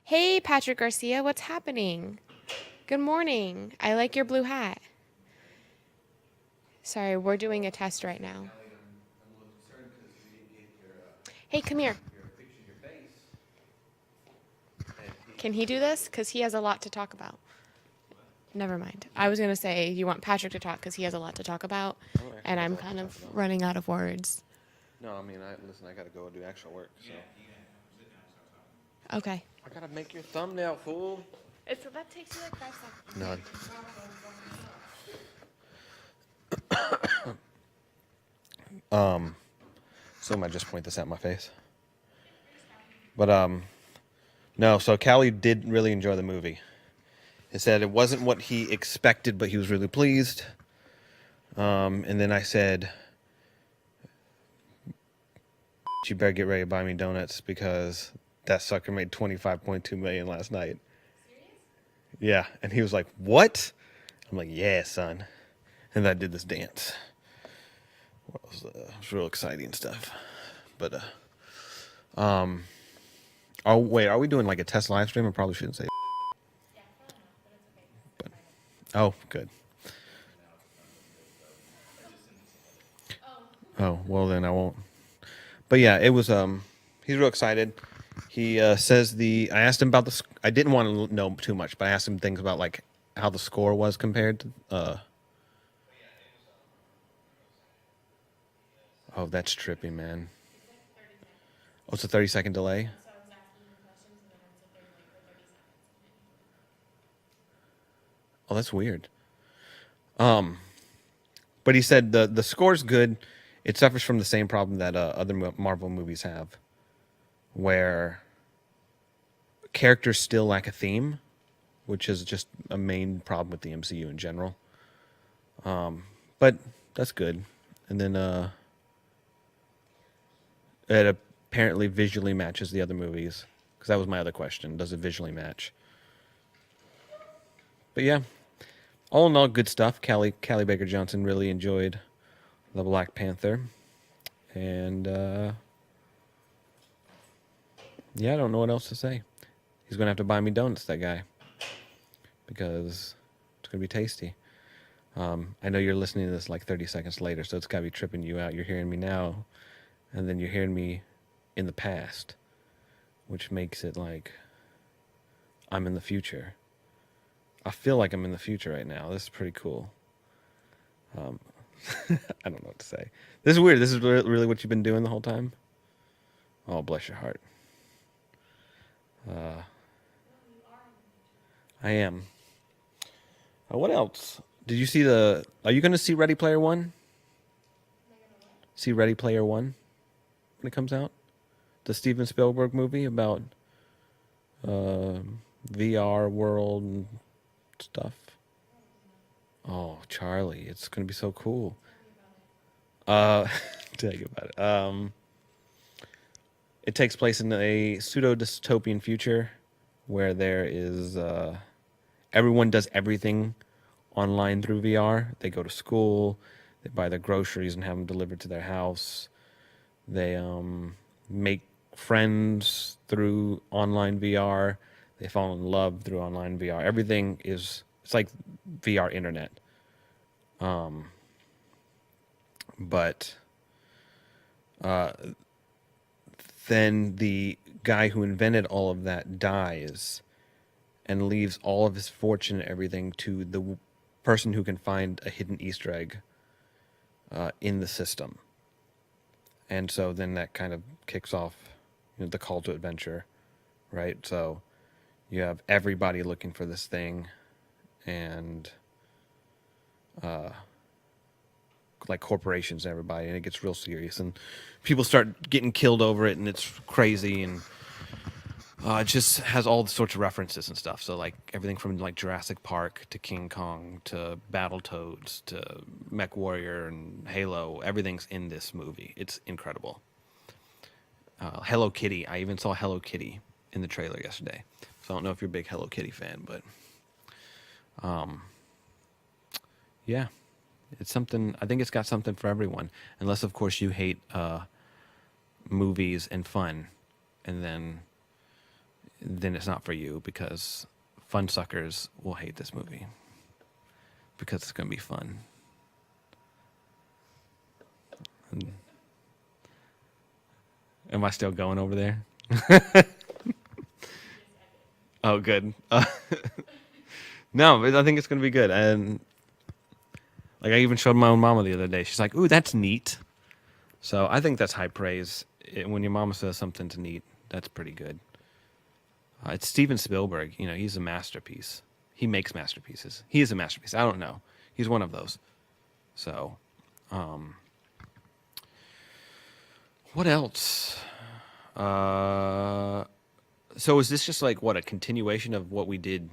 Hey, Patrick Garcia, what's happening? Good morning. I like your blue hat. Sorry, we're doing a test right now. Hey, come here. Can he do this? Because he has a lot to talk about. Never mind. I was going to say you want Patrick to talk because he has a lot to talk about, and I'm kind of running out of words. No, I mean, listen, I gotta go do actual work, so. Okay. I gotta make your thumbnail, fool. So that takes you like 5 seconds. None. Someone might just point this at my face. But, no, so Callie did really enjoy the movie. He said it wasn't what he expected, but he was really pleased. And then I said, you better get ready to buy me donuts because that sucker made $25.2 million last night. Serious? Yeah, and he was like, "What?" I'm like, "Yeah, son." And I did this dance. It was real exciting stuff. But oh wait, are we doing like a test live stream? I probably shouldn't say. Yeah, probably not, but it's okay. But oh, good. Oh well, then I won't. But yeah, it was. He's real excited. He says I asked him about the. I didn't want to know too much, but I asked him things about like how the score was compared to. Oh, that's trippy, man. Oh, it's a 30-second delay. So I was asking him questions, and then I would sit there and wait for 30 seconds. Oh, that's weird. But he said the score's good. It suffers from the same problem that other Marvel movies have, where characters still lack a theme, which is just a main problem with the MCU in general. But that's good. And then it apparently visually matches the other movies, because that was my other question: does it visually match? But yeah, all in all, good stuff. Callie Baker Johnson really enjoyed the Black Panther, and yeah, I don't know what else to say. He's gonna have to buy me donuts, that guy, because it's gonna be tasty. I know you're listening to this like 30 seconds later, so it's gotta be tripping you out. You're hearing me now, and then you're hearing me in the past, which makes it like I'm in the future. I feel like I'm in the future right now. This is pretty cool. I don't know what to say. This is weird. This is really what you've been doing the whole time? Oh, bless your heart. I am. What else? Did you see are you going to see Ready Player One? See Ready Player One when it comes out? The Steven Spielberg movie about VR world and stuff. Oh, Charlie, it's going to be so cool. Tell you about it. It takes place in a pseudo-dystopian future where there is everyone does everything online through VR. They go to school, they buy their groceries and have them delivered to their house. They make friends through online VR. They fall in love through online VR. Everything it's like VR internet. But then the guy who invented all of that dies and leaves all of his fortune and everything to the person who can find a hidden Easter egg in the system. And so then that kind of kicks off the call to adventure, right? So you have everybody looking for this thing, and like corporations and everybody, and it gets real serious, and people start getting killed over it, and it's crazy, and it just has all sorts of references and stuff. So like everything from like Jurassic Park to King Kong to Battletoads to Mech Warrior and Halo, everything's in this movie. It's incredible. Hello Kitty, I even saw Hello Kitty in the trailer yesterday. So I don't know if you're a big Hello Kitty fan, but yeah. It's something. I think it's got something for everyone, unless of course you hate movies and fun, and then then it's not for you, because fun suckers will hate this movie because it's going to be fun. Am I still going over there? Oh, good. No, I think it's going to be good. And like, I even showed my own mama the other day. She's like, "Ooh, that's neat." So I think that's high praise. When your mama says something's neat, that's pretty good. It's Steven Spielberg. You know, he's a masterpiece. He makes masterpieces. He is a masterpiece. I don't know. He's one of those. So, what else? So is this just like, what, a continuation of what we did,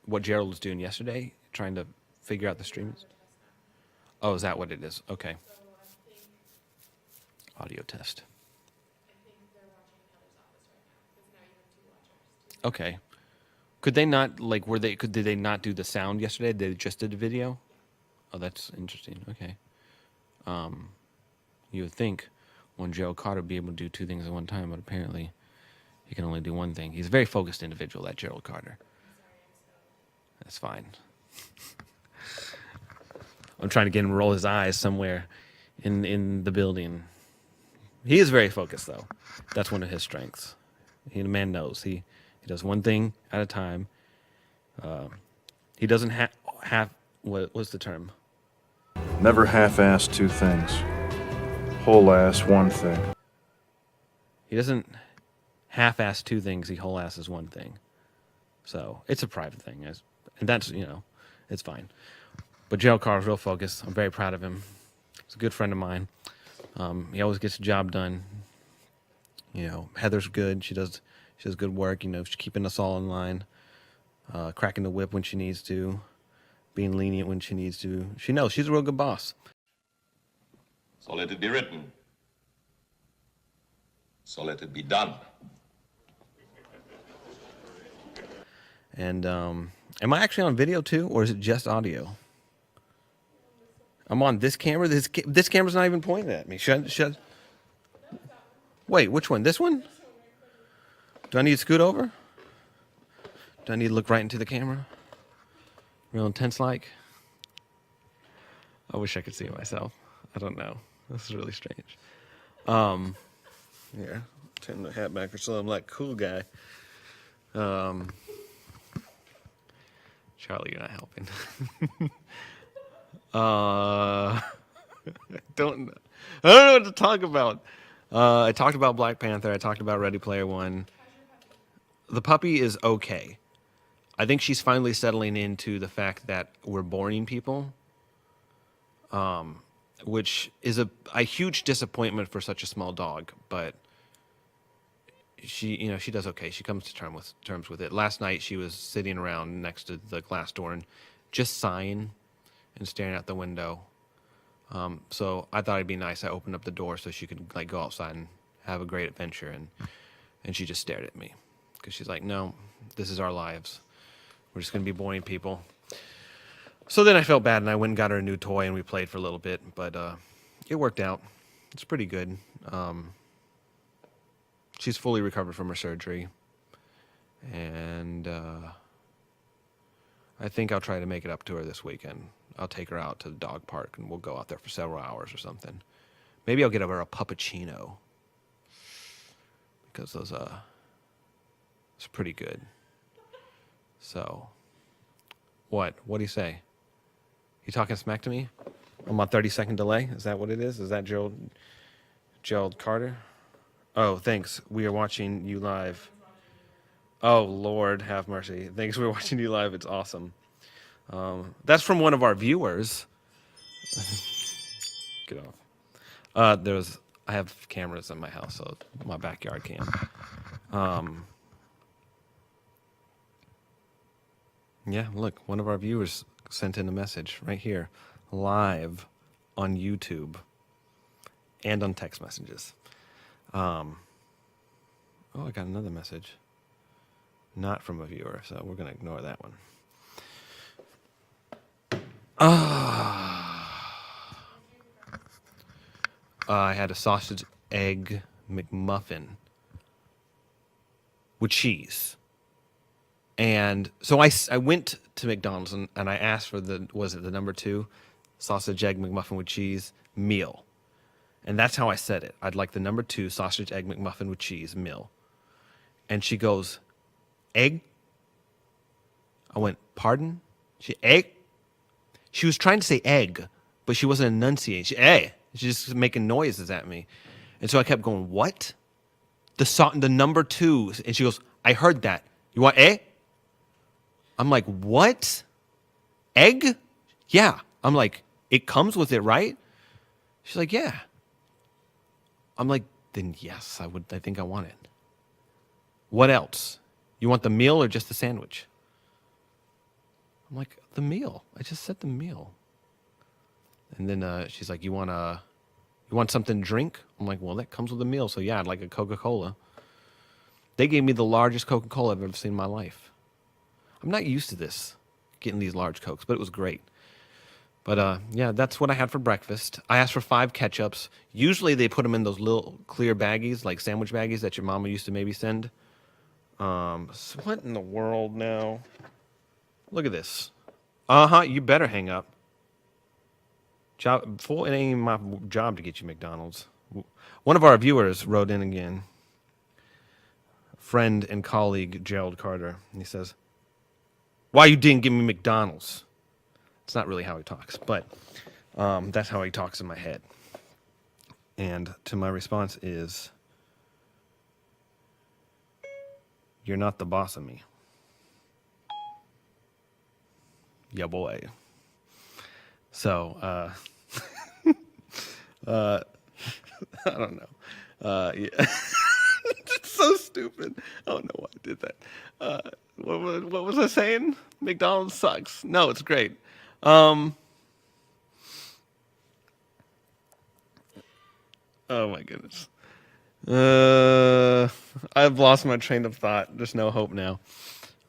what Gerald was doing yesterday, trying to figure out the streams? Oh, is that what it is? Okay. Audio test. Okay. Could they not, like, did they not do the sound yesterday? They just did the video? Oh, that's interesting. Okay. You would think one Gerald Carter would be able to do two things at one time, but apparently he can only do one thing. He's a very focused individual, that Gerald Carter. That's fine. I'm trying to get him to roll his eyes somewhere in the building. He is very focused, though. That's one of his strengths. The man knows. He does one thing at a time. He doesn't have what's the term? Never half-ass two things. Whole-ass one thing. He doesn't half-ass two things. He whole-asses one thing. So it's a private thing, and that's, you know, it's fine. But Gerald Carr's real focused. I'm very proud of him. He's a good friend of mine. He always gets the job done. You know, Heather's good. She does good work. You know, she's keeping us all in line. Cracking the whip when she needs to. Being lenient when she needs to. She knows. She's a real good boss. So let it be written. So let it be done. And am I actually on video too, or is it just audio? I'm on this camera. This camera's not even pointing at me. Should. Wait, which one? This one? Do I need to scoot over? Do I need to look right into the camera? Real intense like? I wish I could see myself. I don't know. This is really strange. Here, turn the hat back so I'm like cool guy. Charlie, you're not helping. I don't know what to talk about. I talked about Black Panther. I talked about Ready Player One. The puppy is okay. I think she's finally settling into the fact that we're boring people, which is a huge disappointment for such a small dog. But she does okay. She comes to terms with it. Last night she was sitting around next to the glass door and just sighing and staring out the window. So I thought it'd be nice. I opened up the door so she could like go outside and have a great adventure, and she just stared at me because she's like, "No, this is our lives. We're just gonna be boring people." So then I felt bad and I went and got her a new toy and we played for a little bit, but it worked out. It's pretty good. She's fully recovered from her surgery, and I think I'll try to make it up to her this weekend. I'll take her out to the dog park and we'll go out there for several hours or something. Maybe I'll get her a puppuccino because those it's pretty good. So, what do you say? You talking smack to me? I'm on 30-second delay. Is that what it is? Is that Gerald Carter? Oh, thanks. We are watching you live. Oh, Lord, have mercy. Thanks. We're watching you live. It's awesome. That's from one of our viewers. Get off. I have cameras in my house, so my backyard cam. Yeah, look, one of our viewers sent in a message right here, live on YouTube and on text messages. Oh, I got another message. Not from a viewer, so we're going to ignore that one. I had a sausage egg McMuffin. with cheese. And so I went to McDonald's and I asked for the number 2 sausage, egg, McMuffin with cheese meal. And that's how I said it. I'd like the number 2 sausage, egg, McMuffin with cheese meal. And she goes, egg? I went, pardon? Egg? She was trying to say egg, but she wasn't enunciating. She's just making noises at me. And so I kept going, what? The number 2. And she goes, I heard that. You want egg? I'm like, what? Egg? Yeah. I'm like, it comes with it, right? She's like, yeah. I'm like, then yes, I think I want it. What else? You want the meal or just the sandwich? I'm like, the meal. I just said the meal. And then she's like, you want something to drink? I'm like, well, that comes with the meal. So yeah, I'd like a Coca-Cola. They gave me the largest Coca-Cola I've ever seen in my life. I'm not used to this, getting these large Cokes, but it was great. But yeah, that's what I had for breakfast. I asked for 5 ketchups. Usually they put them in those little clear baggies, like sandwich baggies that your mama used to maybe send. So what in the world now? Look at this. You better hang up. It ain't even my job to get you McDonald's. One of our viewers wrote in again. Friend and colleague Gerald Carter. And he says, why you didn't give me McDonald's? It's not really how he talks, but that's how he talks in my head. And to my response is, you're not the boss of me. Yeah, boy. So, I don't know. Yeah. It's so stupid. I don't know why I did that. What was I saying? McDonald's sucks. No, it's great. Oh my goodness. I've lost my train of thought. There's no hope now.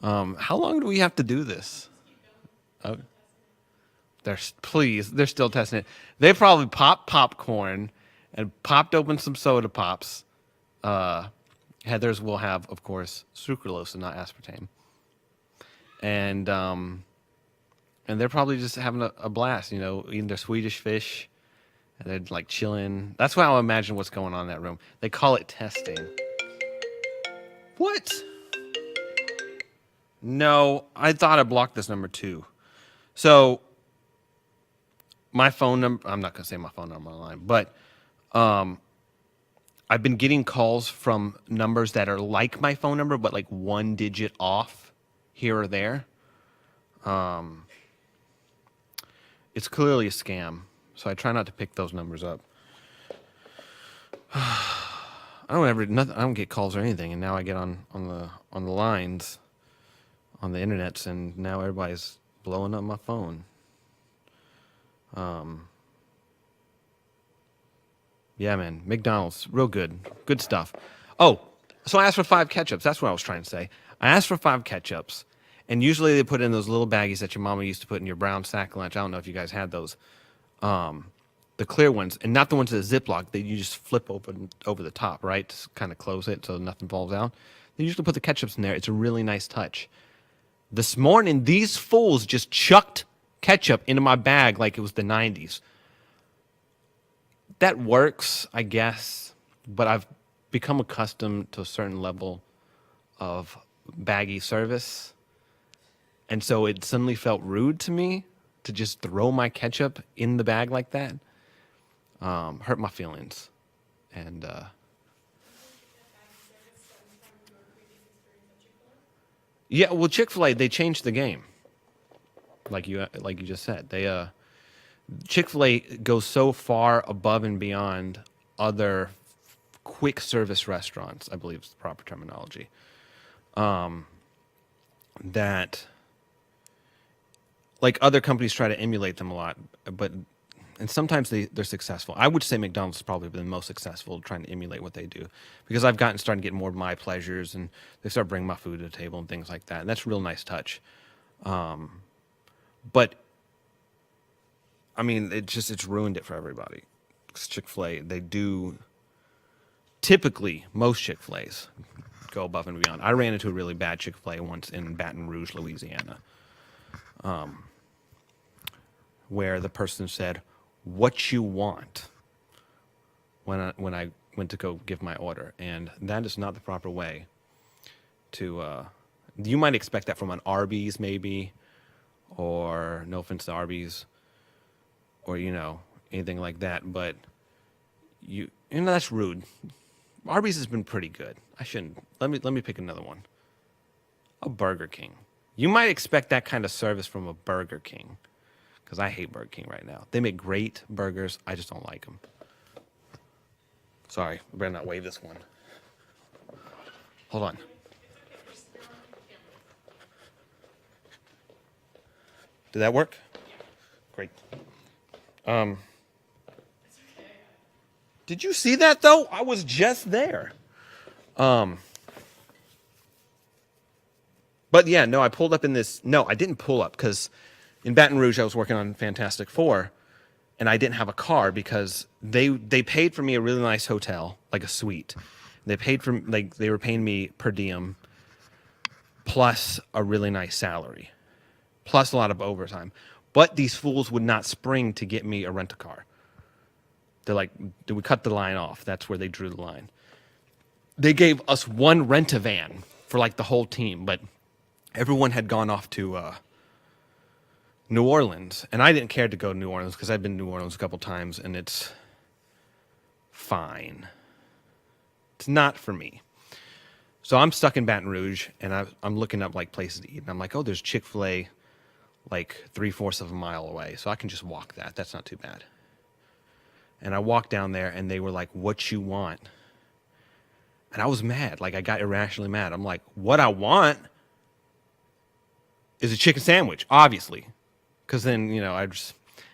How long do we have to do this? Oh, they're still testing it. They probably popped popcorn and popped open some soda pops. Heather's will have, of course, sucralose and not aspartame. And they're probably just having a blast, eating their Swedish fish. And they're like chilling. That's how I imagine what's going on in that room. They call it testing. What? No, I thought I blocked this number 2. So my phone number, I'm not going to say my phone number online, but I've been getting calls from numbers that are like my phone number, but like 1 digit off here or there. It's clearly a scam. So I try not to pick those numbers up. I don't get calls or anything, and now I get on the lines, on the internets, and now everybody's blowing up my phone. Yeah, man, McDonald's, real good stuff. Oh, so I asked for 5 ketchups. That's what I was trying to say. I asked for 5 ketchups, and usually they put in those little baggies that your mama used to put in your brown sack lunch. I don't know if you guys had those. The clear ones, and not the ones that Ziploc that you just flip open over the top, right? To kind of close it so nothing falls out. They usually put the ketchups in there. It's a really nice touch. This morning, these fools just chucked ketchup into my bag like it was the 90s. That works, I guess, but I've become accustomed to a certain level of baggy service. And so it suddenly felt rude to me to just throw my ketchup in the bag like that. Hurt my feelings. And yeah, well, Chick-fil-A, they changed the game. Like you just said. Chick-fil-A goes so far above and beyond other quick service restaurants, I believe is the proper terminology. That like other companies try to emulate them a lot, and sometimes they're successful. I would say McDonald's has probably been the most successful trying to emulate what they do, because I've started getting more of my pleasures, and they start bringing my food to the table and things like that. And that's a real nice touch. But I mean, it's ruined it for everybody. Chick-fil-A, they do typically, most Chick-fil-A's, go above and beyond. I ran into a really bad Chick-fil-A once in Baton Rouge, Louisiana, where the person said, "What you want?" when I went to go give my order, and that is not the proper way to. You might expect that from an Arby's, maybe, or no offense to Arby's, or anything like that, but that's rude. Arby's has been pretty good. I shouldn't. Let me pick another one. A Burger King. You might expect that kind of service from a Burger King, because I hate Burger King right now. They make great burgers. I just don't like them. Sorry, I better not wave this one. Hold on. Did that work? Great. Did you see that though? I was just there. But yeah, no, I pulled up in this. No, I didn't pull up because in Baton Rouge I was working on Fantastic Four, and I didn't have a car because they paid for me a really nice hotel, like a suite. They paid for they were paying me per diem, plus a really nice salary, plus a lot of overtime. But these fools would not spring to get me a rent-a-car. They're like, "Did we cut the line off?" That's where they drew the line. They gave us one rent-a-van for like the whole team, but everyone had gone off to New Orleans, and I didn't care to go to New Orleans because I've been to New Orleans a couple times, and it's fine. It's not for me. So I'm stuck in Baton Rouge, and I'm looking up like places to eat, and I'm like, oh, there's Chick-fil-A like 3/4 of a mile away, so I can just walk that. That's not too bad. And I walked down there, and they were like, "What you want?" And I was mad. Like, I got irrationally mad. I'm like, what I want is a chicken sandwich, obviously. Because then, and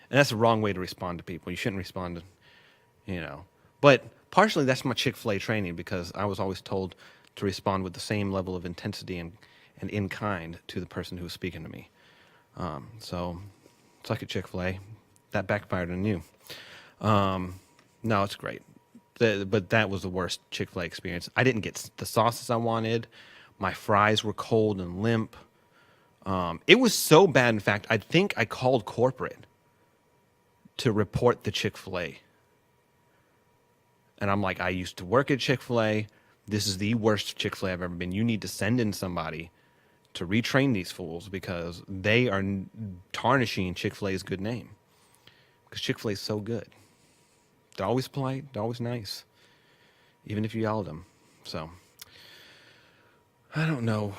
that's the wrong way to respond to people. You shouldn't respond to, But partially that's my Chick-fil-A training, because I was always told to respond with the same level of intensity and in kind to the person who was speaking to me. So, suck it, Chick-fil-A. That backfired on you. No, it's great. But that was the worst Chick-fil-A experience. I didn't get the sauces I wanted. My fries were cold and limp. It was so bad, in fact, I think I called corporate to report the Chick-fil-A. And I'm like, I used to work at Chick-fil-A. This is the worst Chick-fil-A I've ever been. You need to send in somebody to retrain these fools, because they are tarnishing Chick-fil-A's good name. Because Chick-fil-A is so good. They're always polite. They're always nice. Even if you yell at them. So, I don't know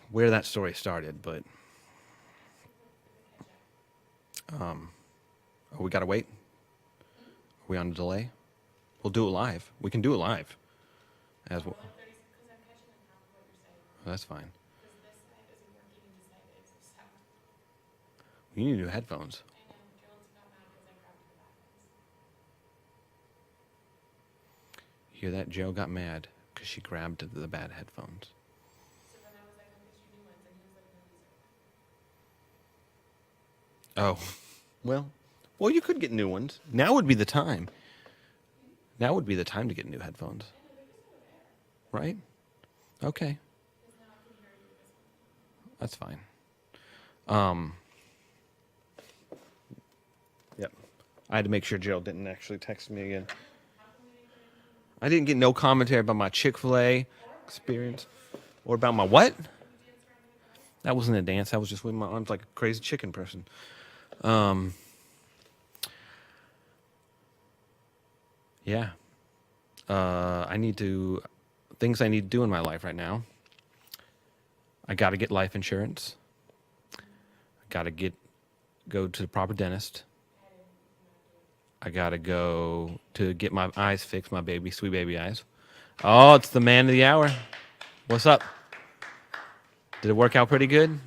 where that story started, but we got to wait? Are we on a delay? We'll do it live. We can do it live. As well. That's fine. You need new headphones. Hear that? Joe got mad because she grabbed the bad headphones. Oh, well, you could get new ones. Now would be the time. Now would be the time to get new headphones. Right? Okay. That's fine. Yep. I had to make sure Jill didn't actually text me again. I didn't get no commentary about my Chick-fil-A experience. Or about my what? That wasn't a dance. I was just waving my arms like a crazy chicken person. Yeah. Things I need to do in my life right now. I got to get life insurance. I got to go to the proper dentist. I got to go to get my eyes fixed, my sweet baby eyes. Oh, it's the man of the hour. What's up? Did it work out pretty good?